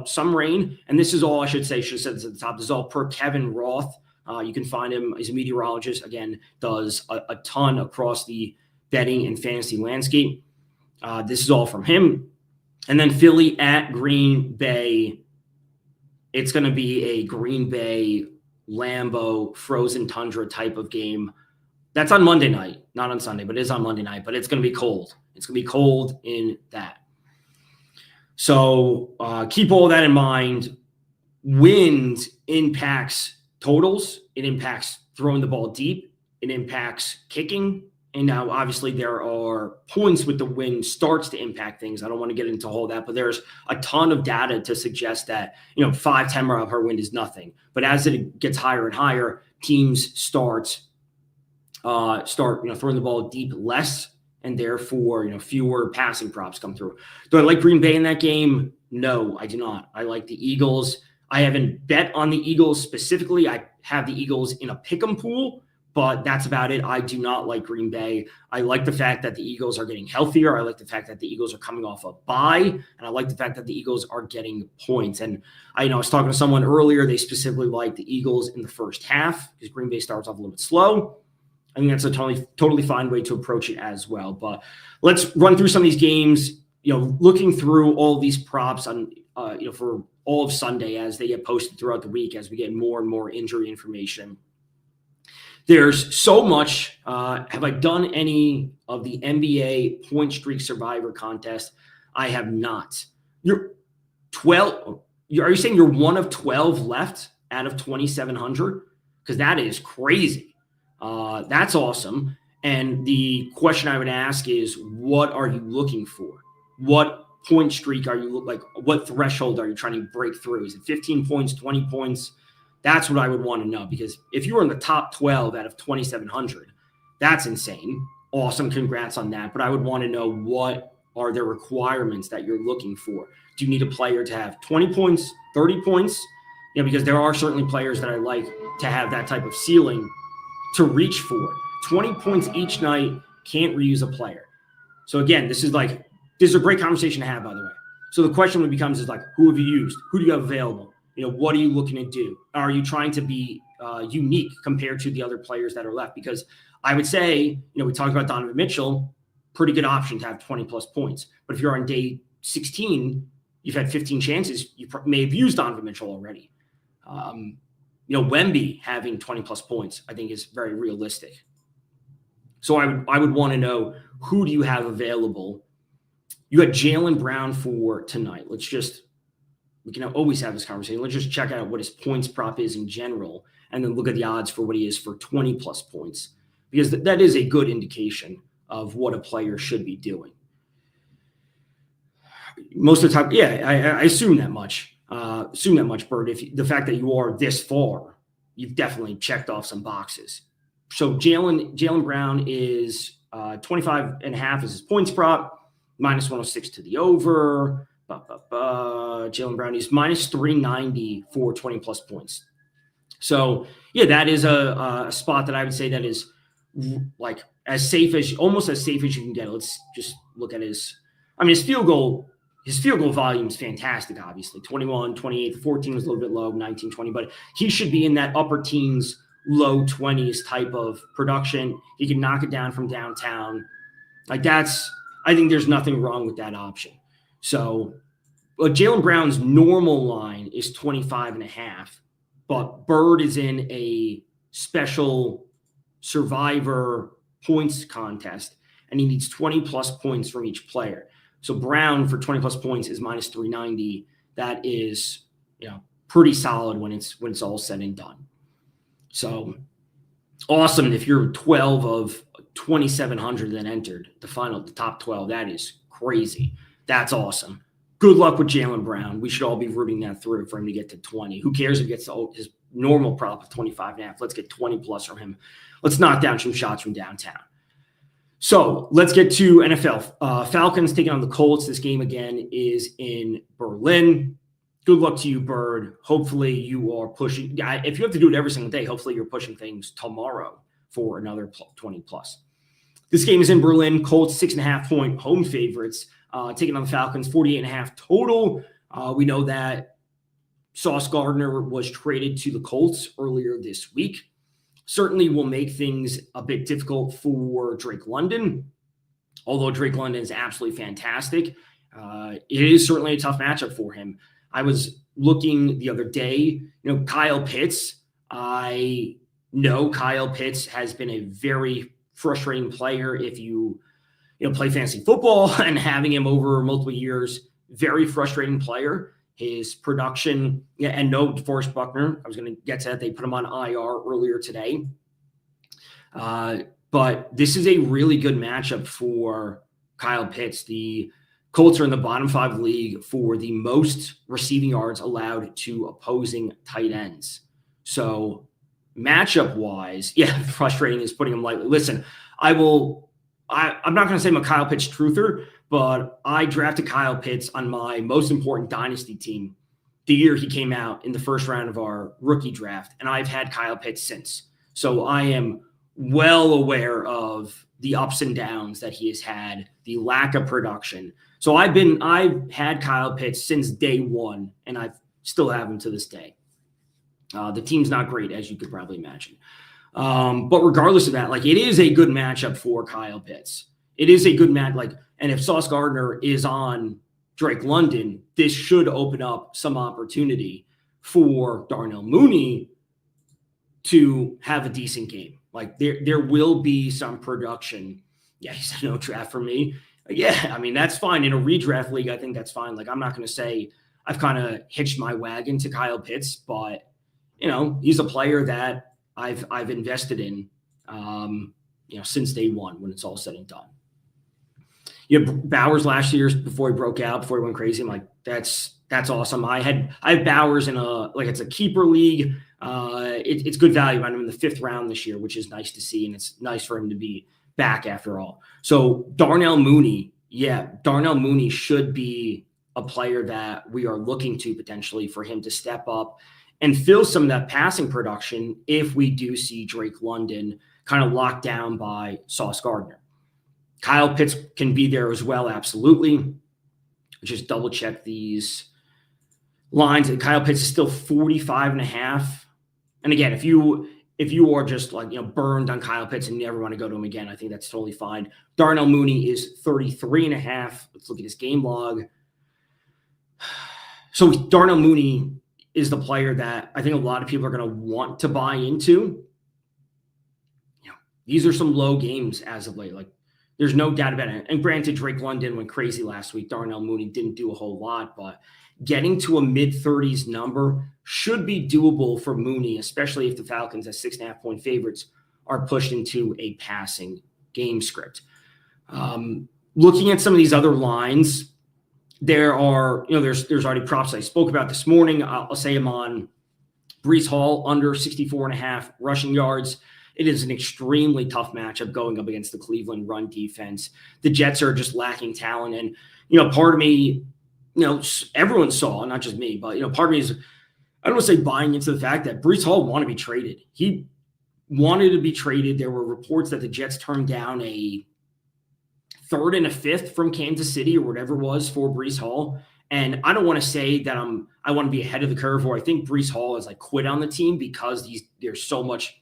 some rain. And this is all, I should have said this at the top. This is all per Kevin Roth. You can find him. He's a meteorologist. Again, does a ton across the betting and fantasy landscape. This is all from him. And then Philly at Green Bay. It's going to be a Green Bay Lambeau frozen tundra type of game. That's on Monday night, not on Sunday, but it is on Monday night. But it's going to be cold. It's going to be cold in that. So keep all that in mind. Wind impacts totals. It impacts throwing the ball deep. It impacts kicking. And now, obviously, there are points with the wind starts to impact things. I don't want to get into all that, but there's a ton of data to suggest that, 5, 10 mile per hour wind is nothing. But as it gets higher and higher, teams start throwing the ball deep less, and therefore, fewer passing props come through. Do I like Green Bay in that game? No, I do not. I like the Eagles. I haven't bet on the Eagles specifically. I have the Eagles in a pick'em pool, but that's about it. I do not like Green Bay. I like the fact that the Eagles are getting healthier. I like the fact that the Eagles are coming off a bye, and I like the fact that the Eagles are getting points. And I was talking to someone earlier. They specifically like the Eagles in the first half because Green Bay starts off a little bit slow. I think that's a totally fine way to approach it as well. But let's run through some of these games. Looking through all these props on for all of Sunday as they get posted throughout the week as we get more and more injury information. There's so much. Have I done any of the NBA point streak survivor contest? I have not. You're 12. Are you saying you're one of 12 left out of 2,700? Because that is crazy. That's awesome. And the question I would ask is, what are you looking for? What point streak are you like? What threshold are you trying to break through? Is it 15 points, 20 points? That's what I would want to know, because if you were in the top 12 out of 2,700, that's insane. Awesome. Congrats on that. But I would want to know, what are the requirements that you're looking for? Do you need a player to have 20 points, 30 points? Because there are certainly players that I like to have that type of ceiling to reach for. 20 points each night, can't reuse a player. So again, this is a great conversation to have, by the way. So the question becomes who have you used? Who do you have available? What are you looking to do? Are you trying to be unique compared to the other players that are left? Because I would say, we talked about Donovan Mitchell, pretty good option to have 20 plus points. But if you're on day 16, you've had 15 chances, you may have used Donovan Mitchell already. Wemby having 20 plus points, I think, is very realistic. So I would want to know, who do you have available? You had Jaylen Brown for tonight. We can always have this conversation. Let's just check out what his points prop is in general, and then look at the odds for what he is for 20 plus points, because that is a good indication of what a player should be doing. Most of the time, I assume that much. Bird. If the fact that you are this far, you've definitely checked off some boxes. So Jaylen Brown is 25.5 is his points prop, minus 106 to the over. Jaylen Brown is minus 390 for 20 plus points. So that is a spot that I would say that is almost as safe as you can get. Let's just look at his field goal. His field goal volume is fantastic, obviously. 21, 28, the 14 was a little bit low, 19, 20, but he should be in that upper teens, low 20s type of production. He can knock it down from downtown. I think there's nothing wrong with that option. So Jaylen Brown's normal line is 25.5, but Bird is in a special survivor points contest, and he needs 20 plus points from each player. So Brown for 20 plus points is minus 390. That is, pretty solid when it's all said and done. So awesome. If you're 12 of 2,700 that entered the top 12, that is crazy. That's awesome. Good luck with Jaylen Brown. We should all be rooting that through for him to get to 20. Who cares if he gets his normal prop of 25.5? Let's get 20 plus from him. Let's knock down some shots from downtown. So let's get to NFL. Falcons taking on the Colts. This game, again, is in Berlin. Good luck to you, Bird. Hopefully you are pushing. If you have to do it every single day, hopefully you're pushing things tomorrow for another 20 plus. This game is in Berlin. Colts 6.5-point home favorites. Taking on the Falcons, 48.5 total. We know that Sauce Gardner was traded to the Colts earlier this week. Certainly will make things a bit difficult for Drake London, although Drake London is absolutely fantastic. It is certainly a tough matchup for him. I was looking the other day, Kyle Pitts. I know Kyle Pitts has been a very frustrating player if you play fantasy football, and having him over multiple years, very frustrating player. His production, and no DeForest Buckner. I was going to get to that. They put him on IR earlier today. But this is a really good matchup for Kyle Pitts. The Colts are in the bottom 5 league for the most receiving yards allowed to opposing tight ends. So matchup-wise, frustrating is putting him lightly. Listen, I'm not going to say I'm a Kyle Pitts truther, but I drafted Kyle Pitts on my most important dynasty team the year he came out in the first round of our rookie draft, and I've had Kyle Pitts since. So I am well aware of the ups and downs that he has had, the lack of production. So I've had Kyle Pitts since day one, and I still have him to this day. The team's not great, as you could probably imagine. But regardless of that, it is a good matchup for Kyle Pitts. It is a good match. And if Sauce Gardner is on Drake London, this should open up some opportunity for Darnell Mooney to have a decent game. Like there will be some production. Yeah, he said no draft for me. Yeah, I mean, that's fine. In a redraft league, I think that's fine. Like, I'm not going to say I've kind of hitched my wagon to Kyle Pitts, but, he's a player that I've invested in, since day one when it's all said and done. Bowers last year before he broke out, before he went crazy. I'm like, that's awesome. I have Bowers in it's a keeper league. It's good value on him in the 5th round this year, which is nice to see. And it's nice for him to be back after all. So Darnell Mooney should be a player that we are looking to potentially for him to step up and fill some of that passing production if we do see Drake London kind of locked down by Sauce Gardner. Kyle Pitts can be there as well, absolutely. Just double check these lines. Kyle Pitts is still 45.5. And again, if you are just burned on Kyle Pitts and never want to go to him again, I think that's totally fine. Darnell Mooney is 33.5. Let's look at his game log. So Darnell Mooney is the player that I think a lot of people are going to want to buy into. These are some low games as of late. Like, there's no doubt about it. And granted, Drake London went crazy last week. Darnell Mooney didn't do a whole lot, but getting to a mid-30s number should be doable for Mooney, especially if the Falcons, as 6.5-point favorites, are pushed into a passing game script. Looking at some of these other lines, there are, there's already props I spoke about this morning. I'll say them on Breece Hall under 64.5 rushing yards. It is an extremely tough matchup going up against the Cleveland run defense. The Jets are just lacking talent. And, part of me, everyone saw, not just me, but, part of me is, I don't want to say buying into the fact that Breece Hall wanted to be traded. He wanted to be traded. There were reports that the Jets turned down a 3rd and a 5th from Kansas City or whatever it was for Breece Hall. And I don't want to say that I want to be ahead of the curve, or I think Breece Hall is quit on the team because there's so much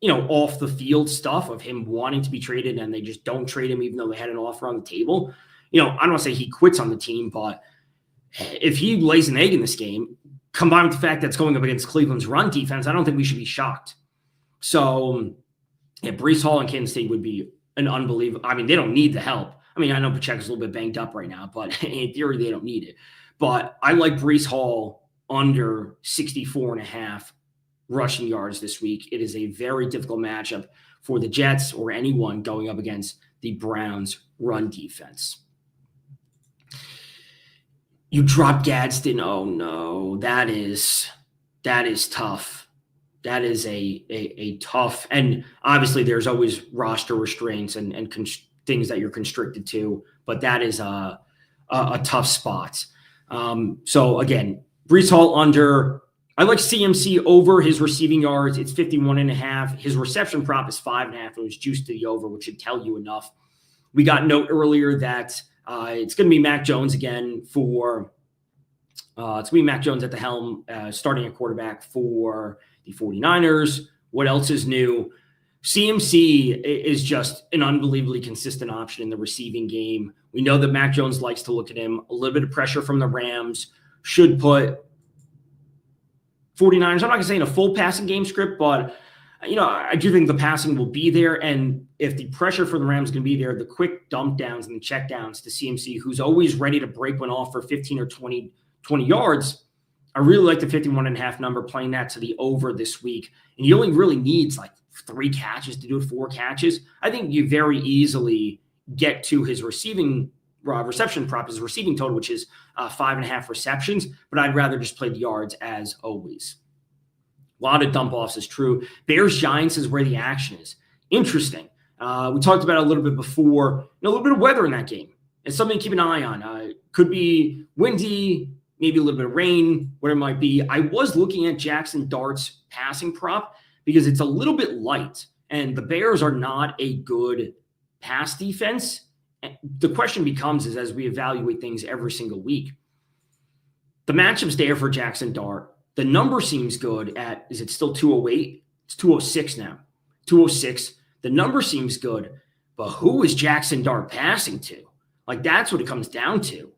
off the field stuff of him wanting to be traded and they just don't trade him even though they had an offer on the table. I don't want to say he quits on the team, but if he lays an egg in this game, combined with the fact that it's going up against Cleveland's run defense, I don't think we should be shocked. So, Breece Hall and Kansas State would be an unbelievable. I mean, they don't need the help. I mean, I know Pacheco's a little bit banged up right now, but in theory, they don't need it. But I like Breece Hall under 64.5 rushing yards this week. It is a very difficult matchup for the Jets or anyone going up against the Browns run defense. You drop Gadsden. Oh no, that is tough. That is a tough, and obviously there's always roster restraints and things that you're constricted to, but that is a tough spot. So again, Breece Hall under. I like CMC over his receiving yards. It's 51.5. His reception prop is 5.5. It was juiced to the over, which should tell you enough. We got note earlier that it's going to be Mac Jones again for it's going to be Mac Jones at the helm, starting at quarterback for the 49ers. What else is new? CMC is just an unbelievably consistent option in the receiving game. We know that Mac Jones likes to look at him. A little bit of pressure from the Rams should put 49ers, I'm not going to say in a full passing game script, but, I do think the passing will be there. And if the pressure for the Rams is going to be there, the quick dump downs and the check downs to CMC, who's always ready to break one off for 15 or 20 yards, I really like the 51.5 number, playing that to the over this week. And he only really needs 3 catches to do it, 4 catches. I think you very easily get to his reception prop, his receiving total, which is 5.5 receptions, but I'd rather just play the yards as always. A lot of dump offs is true. Bears-Giants is where the action is. Interesting. We talked about it a little bit before. A little bit of weather in that game. It's something to keep an eye on. Could be windy, maybe a little bit of rain, whatever it might be. I was looking at Jackson Dart's passing prop because it's a little bit light, and the Bears are not a good pass defense. The question becomes is, as we evaluate things every single week, the matchup's there for Jackson Dart. The number seems good at, is it still 208? It's 206 now. 206. The number seems good, but who is Jackson Dart passing to? That's what it comes down to.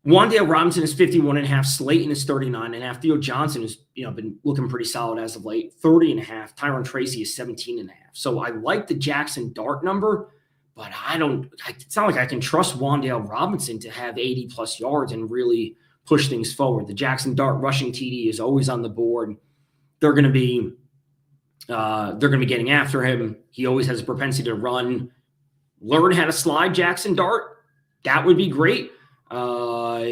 Wan'Dale Robinson is 51.5. Slayton is 39.5. Theo Johnson has been looking pretty solid as of late, 30.5. Tyron Tracy is 17.5. So I like the Jackson Dart number, but it's not like I can trust Wan'Dale Robinson to have 80 plus yards and really push things forward. The Jackson Dart rushing TD is always on the board. They're going to be getting after him. He always has a propensity to run. Learn how to slide Jackson Dart. That would be great.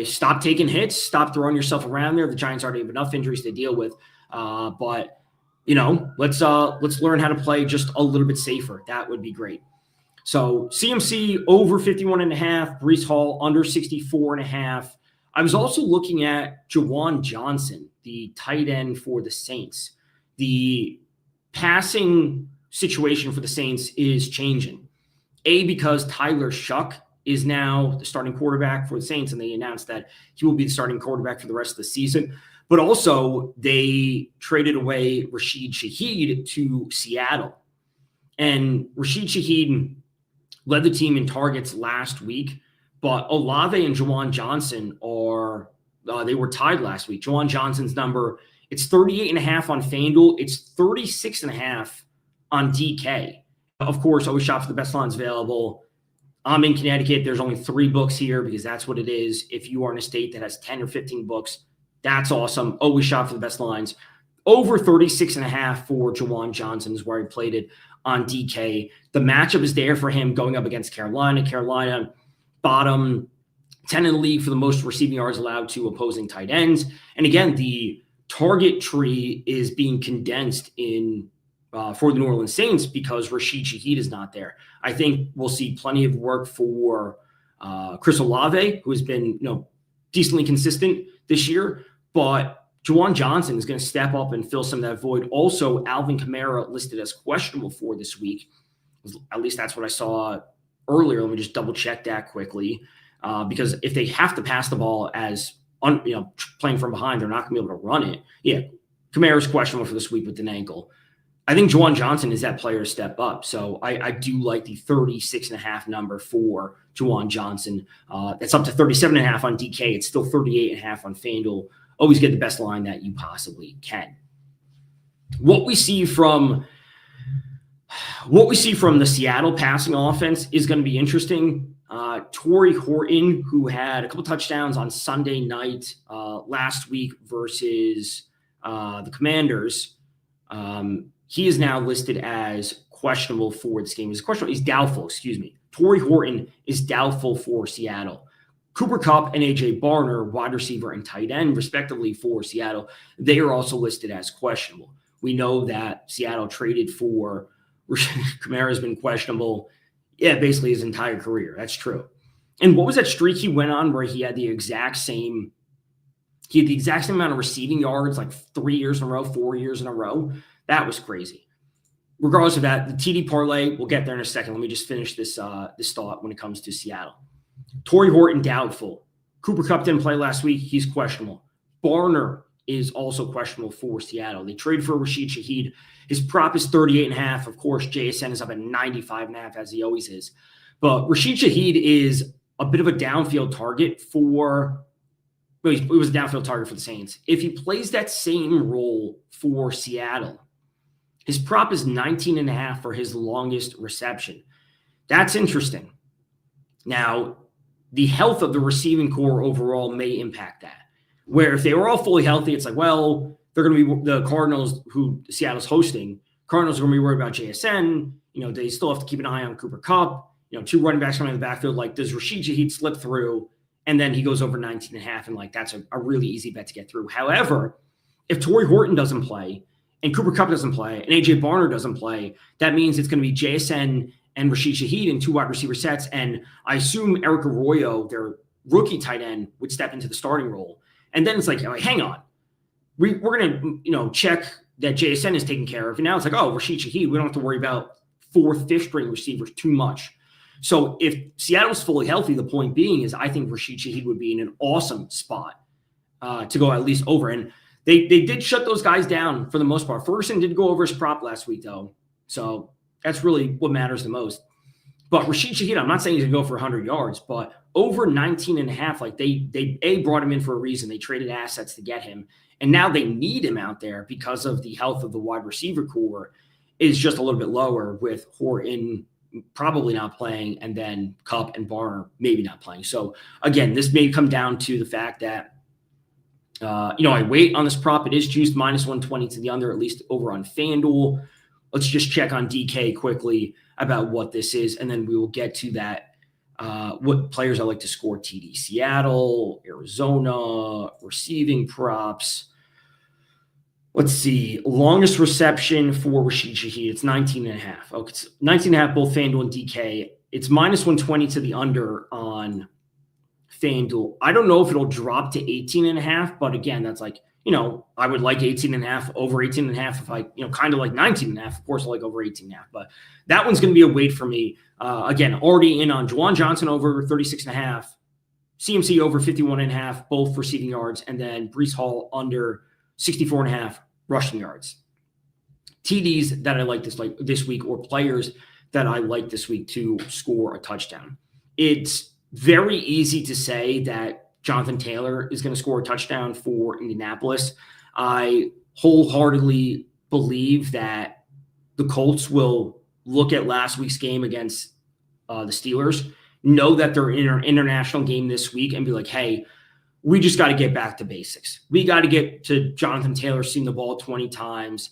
Stop taking hits. Stop throwing yourself around there. The Giants already have enough injuries to deal with. But let's learn how to play just a little bit safer. That would be great. So CMC over 51.5. Breece Hall under 64.5. I was also looking at Juwan Johnson, the tight end for the Saints. The passing situation for the Saints is changing. Because Tyler Shuck is now the starting quarterback for the Saints, and they announced that he will be the starting quarterback for the rest of the season. But also, they traded away Rashid Shaheed to Seattle. And Rashid Shaheed led the team in targets last week, but Olave and Juwan Johnson they were tied last week. Juwan Johnson's number, it's 38.5 on FanDuel. It's 36.5 on DK. Of course, always shop for the best lines available. I'm in Connecticut. There's only 3 books here because that's what it is. If you are in a state that has 10 or 15 books, that's awesome. Always shop for the best lines. Over 36.5 for Juwan Johnson is where he played it on DK. The matchup is there for him going up against Carolina. Carolina, bottom 10 in the league for the most receiving yards allowed to opposing tight ends. And again, the target tree is being condensed for the New Orleans Saints because Rashid Shaheed is not there. I think we'll see plenty of work for Chris Olave, who has been decently consistent this year, but Juwan Johnson is going to step up and fill some of that void. Also, Alvin Kamara listed as questionable for this week. At least that's what I saw earlier. Let me just double check that quickly because if they have to pass the ball as playing from behind, they're not going to be able to run it. Yeah, Kamara's questionable for this week with an ankle. I think Juwan Johnson is that player to step up. So I do like the 36.5 number for Juwan Johnson. It's up to 37.5 on DK. It's still 38.5 on FanDuel. Always get the best line that you possibly can. What we see from the Seattle passing offense is going to be interesting. Torrey Horton, who had a couple touchdowns on Sunday night last week versus the Commanders, he is now listed as questionable for this game. He's doubtful, excuse me. Torrey Horton is doubtful for Seattle. Cooper Kupp and A.J. Barner, wide receiver and tight end, respectively, for Seattle, they are also listed as questionable. We know that Seattle traded for Kamara's been questionable, basically his entire career. That's true. And what was that streak he went on where he had the exact same amount of receiving yards, like 3 years in a row, 4 years in a row? That was crazy. Regardless of that, the TD parlay, we'll get there in a second. Let me just finish this thought when it comes to Seattle. Torrey Horton, doubtful. Cooper Kupp didn't play last week. He's questionable. Barner is also questionable for Seattle. They traded for Rashid Shaheed. His prop is 38.5. Of course, JSN is up at 95.5, as he always is. But Rashid Shaheed is a bit of a downfield target he was a downfield target for the Saints. If he plays that same role for Seattle, his prop is 19.5 for his longest reception. That's interesting. Now, the health of the receiving core overall may impact that. Where if they were all fully healthy, it's like, well, they're going to be the Cardinals, who Seattle's hosting. Cardinals are going to be worried about JSN. They still have to keep an eye on Cooper Kupp. 2 running backs coming in the backfield. Like, does Rashid Shaheed slip through? And then he goes over 19.5, and that's a really easy bet to get through. However, if Torrey Horton doesn't play and Cooper Kupp doesn't play and A.J. Barner doesn't play, that means it's going to be JSN and Rashid Shaheed in 2 wide receiver sets. And I assume Eric Arroyo, their rookie tight end, would step into the starting role. And then it's like hang on. We're going to, check that JSN is taken care of. And now it's like, Rashid Shaheed, we don't have to worry about 4th, 5th string receivers too much. So if Seattle's fully healthy, the point being is I think Rashid Shaheed would be in an awesome spot to go at least over. And they did shut those guys down for the most part. Ferguson did go over his prop last week, though. So that's really what matters the most. But Rashid Shaheed, I'm not saying he's going to go for 100 yards, but over 19 and a half. Like they brought him in for a reason. They traded assets to get him. And now they need him out there because of the health of the wide receiver core is just a little bit lower, with Horton probably not playing, and then Kupp and Barner maybe not playing. So again, this may come down to the fact that, I wait on this prop. It is juiced minus 120 to the under, at least over on FanDuel. Let's just check on DK quickly about what this is, and then we will get to that. What players I like to score TD. Seattle, Arizona, receiving props. Let's see. Longest reception for Rashid Shaheed. It's 19 and a half. Okay, it's 19 and a half, both FanDuel and DK. It's minus 120 to the under on FanDuel. I don't know if it'll drop to 18 and a half, but again, that's like, I would like 18 and a half, over 18 and a half. If I, kind of like 19 and a half, of course, I like over 18 and a half, but that one's going to be a wait for me. Again, already in on Juwan Johnson over 36 and a half, CMC over 51 and a half, both receiving yards, and then Breece Hall under 64 and a half rushing yards. TDs that I like this week, or players that I like this week to score a touchdown. It's very easy to say that Jonathan Taylor is going to score a touchdown for Indianapolis. I wholeheartedly believe that the Colts will look at last week's game against the Steelers, know that they're in an international game this week, and be like, hey, we just got to get back to basics. We got to get to Jonathan Taylor seeing the ball 20 times.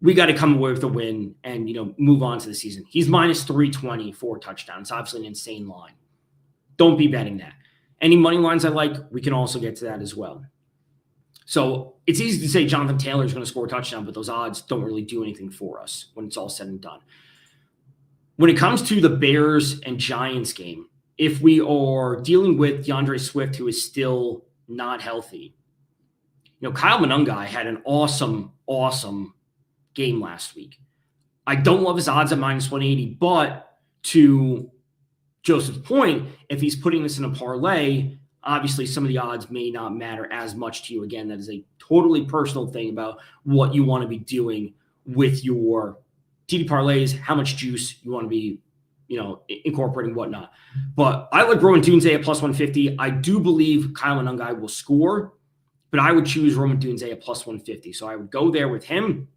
We got to come away with a win and, move on to the season. He's minus 320 for a touchdown. It's obviously an insane line. Don't be betting that. Any money lines I like, we can also get to that as well. So it's easy to say Jonathan Taylor is going to score a touchdown, but those odds don't really do anything for us when it's all said and done. When it comes to the Bears and Giants game, if we are dealing with DeAndre Swift, who is still not healthy, Kyle Monangai had an awesome game last week. I don't love his odds at minus 180, but to Joseph's point, if he's putting this in a parlay, obviously some of the odds may not matter as much to you. Again, that is a totally personal thing about what you want to be doing with your TD parlays, how much juice you want to be, incorporating, whatnot. But I like Roman Dunze at plus 150. I do believe Kyle Monangai will score, but I would choose Roman Dunze at plus 150. So I would go there with him.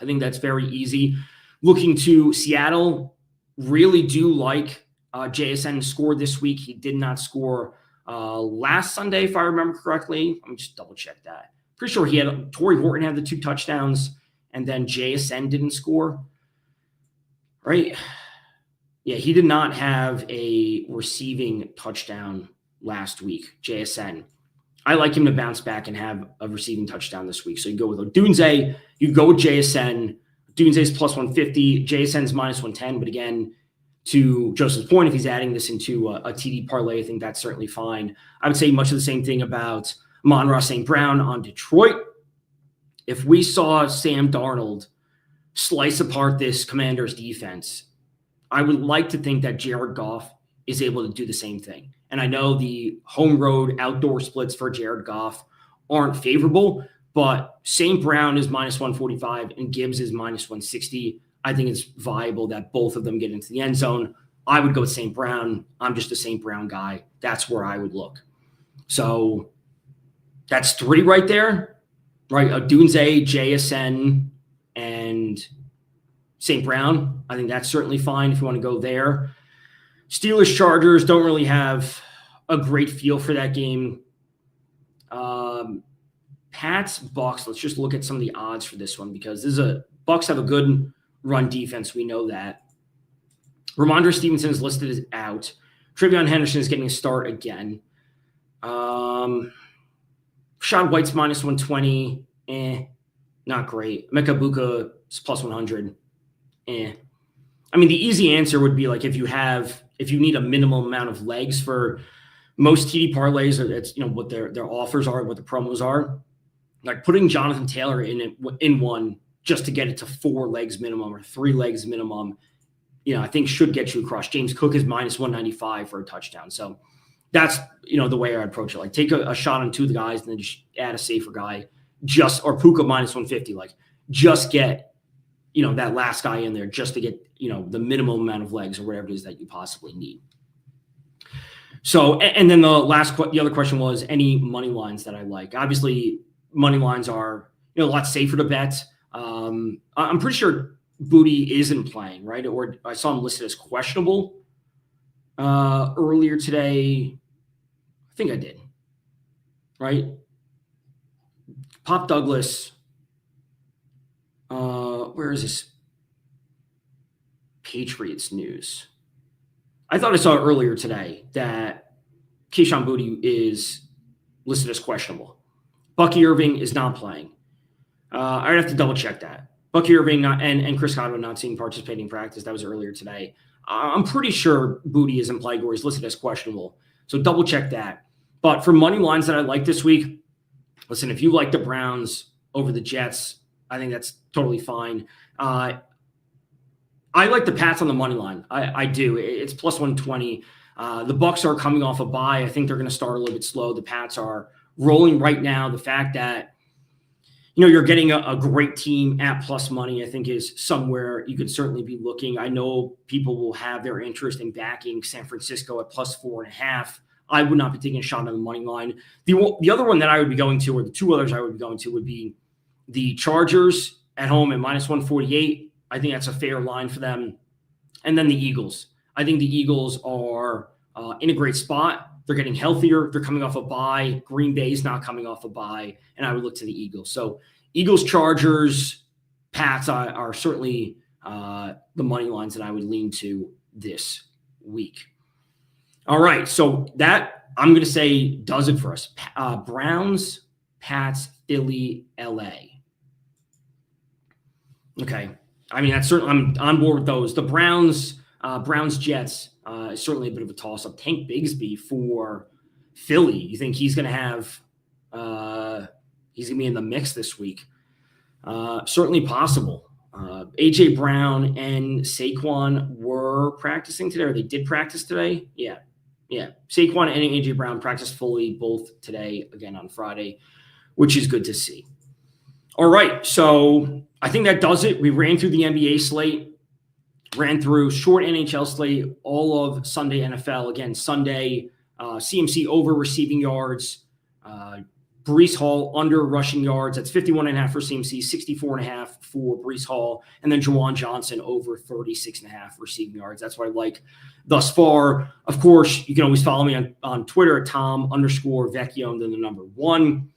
I think that's very easy. Looking to Seattle, really do like JSN scored this week. He did not score last Sunday, if I remember correctly. Let me just double check that. Pretty sure Torrey Horton had the 2 touchdowns, and then JSN didn't score. Right? Yeah, he did not have a receiving touchdown last week, JSN. I like him to bounce back and have a receiving touchdown this week. So you go with Dunze, you go with JSN. Dunze's plus 150, JSN's minus 110, but again, to Joseph's point, if he's adding this into a TD parlay, I think that's certainly fine. I would say much of the same thing about Amon-Ra St. Brown on Detroit. If we saw Sam Darnold slice apart this Commanders defense, I would like to think that Jared Goff is able to do the same thing. And I know the home road outdoor splits for Jared Goff aren't favorable, but St. Brown is minus 145 and Gibbs is minus 160. I think it's viable that both of them get into the end zone. I would go with St. Brown. I'm just a St. Brown guy. That's where I would look. So that's 3 right there, right? Dunze, JSN, and St. Brown. I think that's certainly fine if you want to go there. Steelers, Chargers, don't really have a great feel for that game. Pats, Bucks, let's just look at some of the odds for this one because Bucks have a good run defense. We know that. Ramondre Stevenson is listed as out. Trevion Henderson is getting a start again. Rashad White's minus 120. Not great. Mecca Buka is plus 100. I mean, the easy answer would be like if you need a minimal amount of legs for most TD parlays, or that's what their offers are, what the promos are. Like putting Jonathan Taylor in one just to get it to 4 legs minimum or 3 legs minimum, I think should get you across. James Cook is minus 195 for a touchdown. So that's, the way I approach it. Like take a shot on 2 of the guys and then just add a safer guy or Puka minus 150. Like just get, that last guy in there just to get, the minimum amount of legs or whatever it is that you possibly need. So, and then the other question was any money lines that I like. Obviously, money lines are a lot safer to bet. I'm pretty sure Booty isn't playing, right? Or I saw him listed as questionable earlier today. I think I did, right? Pop Douglas. Where is this? Patriots news. I thought I saw earlier today that Keyshawn Booty is listed as questionable. Bucky Irving is not playing. I'd have to double check that. Bucky Irving and Chris Godwin not seen participating in practice. That was earlier today. I'm pretty sure Booty isn't playing or he's listed as questionable. So double check that. But for money lines that I like this week, listen, if you like the Browns over the Jets, I think that's totally fine. I like the Pats on the money line. I do. It's plus 120. The Bucs are coming off a bye. I think they're going to start a little bit slow. The Pats are rolling right now. The fact that you're getting a great team at plus money, I think is somewhere you could certainly be looking. I know people will have their interest in backing San Francisco at plus 4.5. I would not be taking a shot on the money line. The other one that I would be going to, or the two others I would be going to, would be the Chargers at home at minus 148. I think that's a fair line for them. And then the Eagles. I think the Eagles are in a great spot. They're getting healthier. They're coming off a bye. Green Bay's not coming off a bye. And I would look to the Eagles. So Eagles, Chargers, Pats are certainly the money lines that I would lean to this week. All right. So that, I'm going to say, does it for us. Browns, Pats, Philly, LA. Okay. I mean, that's certainly, I'm on board with those. The Browns, Jets is certainly a bit of a toss-up. Tank Bigsby for Philly. You think he's going to have he's going to be in the mix this week? Certainly possible. A.J. Brown and Saquon were practicing today, or they did practice today. Yeah. Saquon and A.J. Brown practiced fully both today, again on Friday, which is good to see. All right, so I think that does it. We ran through the NBA slate, ran through short NHL slate, all of Sunday NFL. Again, Sunday, CMC over receiving yards, Breece Hall under rushing yards. That's 51.5 for CMC, 64.5 for Breece Hall, and then Juwan Johnson over 36.5 receiving yards. That's what I like thus far. Of course, you can always follow me on Twitter at Tom_Vecchio and then the number 1.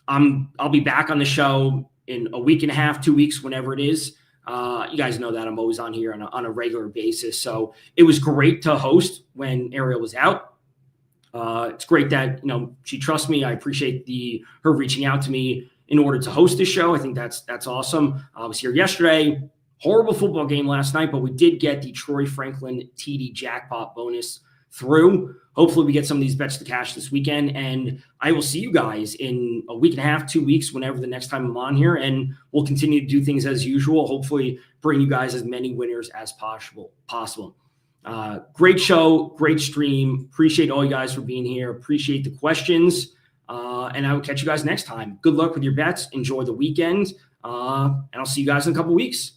I'll be back on the show in a week and a half, 2 weeks, whenever it is. You guys know that I'm always on here on a regular basis. So it was great to host when Ariel was out. It's great that, she trusts me. I appreciate her reaching out to me in order to host this show. I think that's awesome. I was here yesterday. Horrible football game last night, but we did get the Troy Franklin TD jackpot bonus through. Hopefully we get some of these bets to cash this weekend, and I will see you guys in a week and a half, 2 weeks, whenever the next time I'm on here, and we'll continue to do things as usual. Hopefully bring you guys as many winners as possible. Great show, great stream. Appreciate all you guys for being here. Appreciate the questions, and I will catch you guys next time. Good luck with your bets. Enjoy the weekend, and I'll see you guys in a couple weeks.